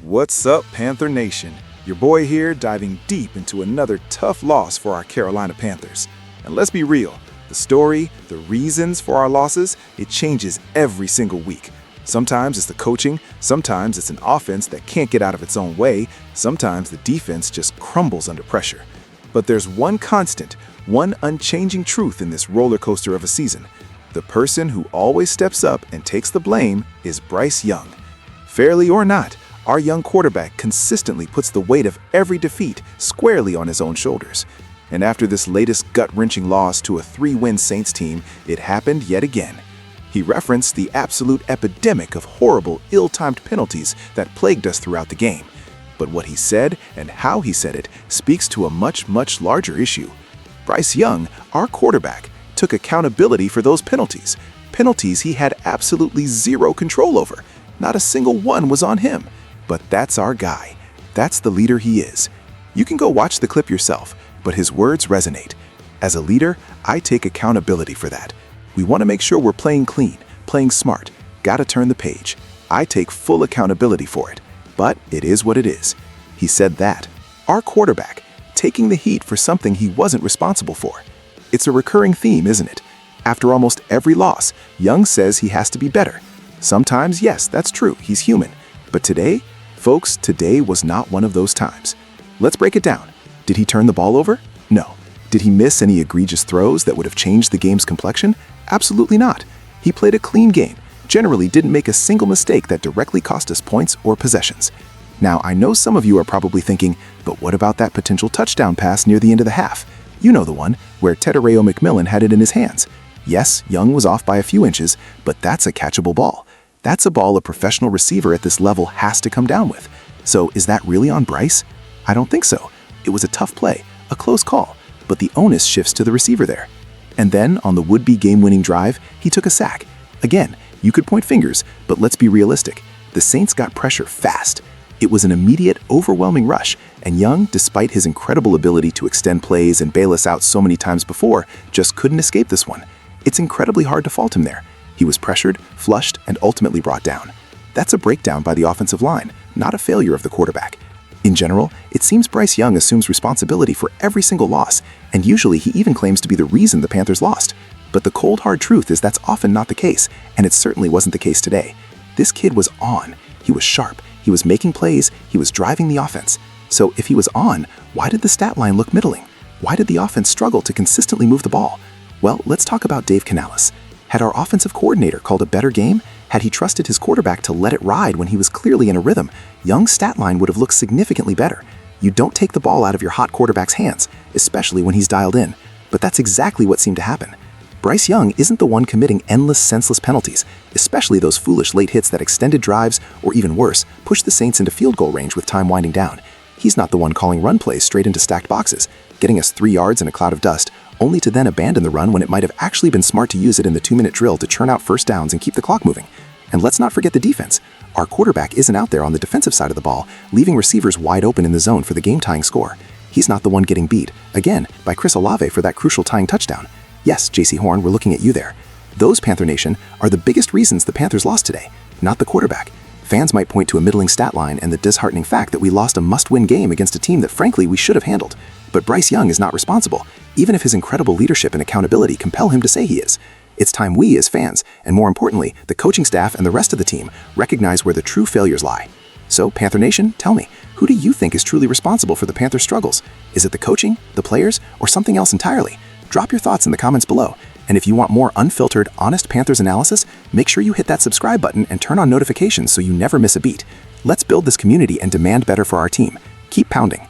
What's up, Panther Nation? Your boy here diving deep into another tough loss for our Carolina Panthers. And let's be real, the story, the reasons for our losses, it changes every single week. Sometimes it's the coaching, sometimes it's an offense that can't get out of its own way, sometimes the defense just crumbles under pressure. But there's one constant, one unchanging truth in this roller coaster of a season. The person who always steps up and takes the blame is Bryce Young. Fairly or not, our young quarterback consistently puts the weight of every defeat squarely on his own shoulders. And after this latest gut-wrenching loss to a 3-win Saints team, it happened yet again. He referenced the absolute epidemic of horrible, ill-timed penalties that plagued us throughout the game. But what he said and how he said it speaks to a much, much larger issue. Bryce Young, our quarterback, took accountability for those penalties. Penalties he had absolutely zero control over. Not a single one was on him. But that's our guy. That's the leader he is. You can go watch the clip yourself, but his words resonate. As a leader, I take accountability for that. We want to make sure we're playing clean, playing smart. Gotta turn the page. I take full accountability for it. But it is what it is. He said that. Our quarterback, taking the heat for something he wasn't responsible for. It's a recurring theme, isn't it? After almost every loss, Young says he has to be better. Sometimes, yes, that's true, he's human. But today, folks, today was not one of those times. Let's break it down. Did he turn the ball over? No. Did he miss any egregious throws that would have changed the game's complexion? Absolutely not. He played a clean game, generally didn't make a single mistake that directly cost us points or possessions. Now, I know some of you are probably thinking, but what about that potential touchdown pass near the end of the half? You know the one, where Tedareo McMillan had it in his hands. Yes, Young was off by a few inches, but that's a catchable ball. That's a ball a professional receiver at this level has to come down with. So is that really on Bryce? I don't think so. It was a tough play, a close call, but the onus shifts to the receiver there. And then, on the would-be game-winning drive, he took a sack. Again, you could point fingers, but let's be realistic. The Saints got pressure fast. It was an immediate, overwhelming rush, and Young, despite his incredible ability to extend plays and bail us out so many times before, just couldn't escape this one. It's incredibly hard to fault him there. He was pressured, flushed, and ultimately brought down. That's a breakdown by the offensive line, not a failure of the quarterback. In general, it seems Bryce Young assumes responsibility for every single loss, and usually he even claims to be the reason the Panthers lost. But the cold hard truth is that's often not the case, and it certainly wasn't the case today. This kid was on. He was sharp. He was making plays. He was driving the offense. So if he was on, why did the stat line look middling? Why did the offense struggle to consistently move the ball? Well, let's talk about Dave Canales. Had our offensive coordinator called a better game? Had he trusted his quarterback to let it ride when he was clearly in a rhythm? Young's stat line would have looked significantly better. You don't take the ball out of your hot quarterback's hands, especially when he's dialed in. But that's exactly what seemed to happen. Bryce Young isn't the one committing endless, senseless penalties, especially those foolish late hits that extended drives, or even worse, pushed the Saints into field goal range with time winding down. He's not the one calling run plays straight into stacked boxes, getting us 3 yards in a cloud of dust, only to then abandon the run when it might have actually been smart to use it in the 2-minute drill to churn out first downs and keep the clock moving. And let's not forget the defense. Our quarterback isn't out there on the defensive side of the ball, leaving receivers wide open in the zone for the game-tying score. He's not the one getting beat, again, by Chris Olave for that crucial tying touchdown. Yes, JC Horn, we're looking at you there. Those, Panther Nation, are the biggest reasons the Panthers lost today, not the quarterback. Fans might point to a middling stat line and the disheartening fact that we lost a must-win game against a team that frankly we should have handled. But Bryce Young is not responsible, even if his incredible leadership and accountability compel him to say he is. It's time we as fans, and more importantly, the coaching staff and the rest of the team, recognize where the true failures lie. So, Panther Nation, tell me, who do you think is truly responsible for the Panthers' struggles? Is it the coaching, the players, or something else entirely? Drop your thoughts in the comments below. And if you want more unfiltered, honest Panthers analysis, make sure you hit that subscribe button and turn on notifications so you never miss a beat. Let's build this community and demand better for our team. Keep pounding.